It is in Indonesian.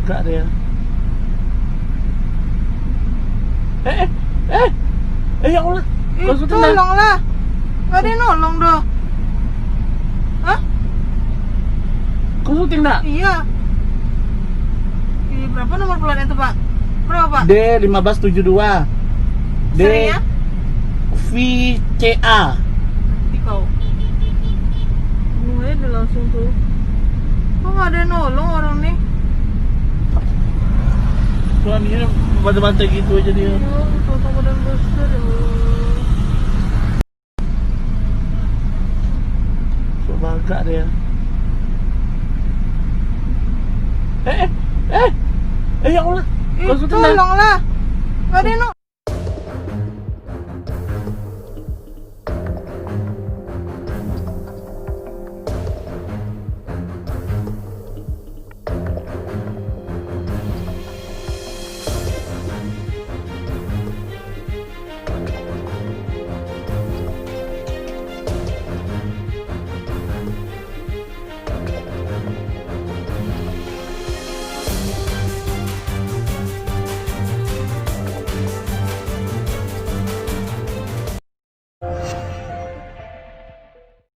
Bagak dia. Ya Allah. Kau syuting dah? Tolonglah. Gak ada yang nolong dah. Hah? Kau syuting dah? Iya. Berapa nomor pelan itu, Pak? Berapa, Pak? D1572. Serinya? VCA. Nanti kau. Mulai udah langsung tuh. Kok gak ada yang nolong orang nih? Tuhan ini bantai-bantai gitu aja dia. Ya, tau-tau badan besar ya. So bagak dia. Ya Allah. Kau syuting dah? Tolonglah. Gak ada yang nolong.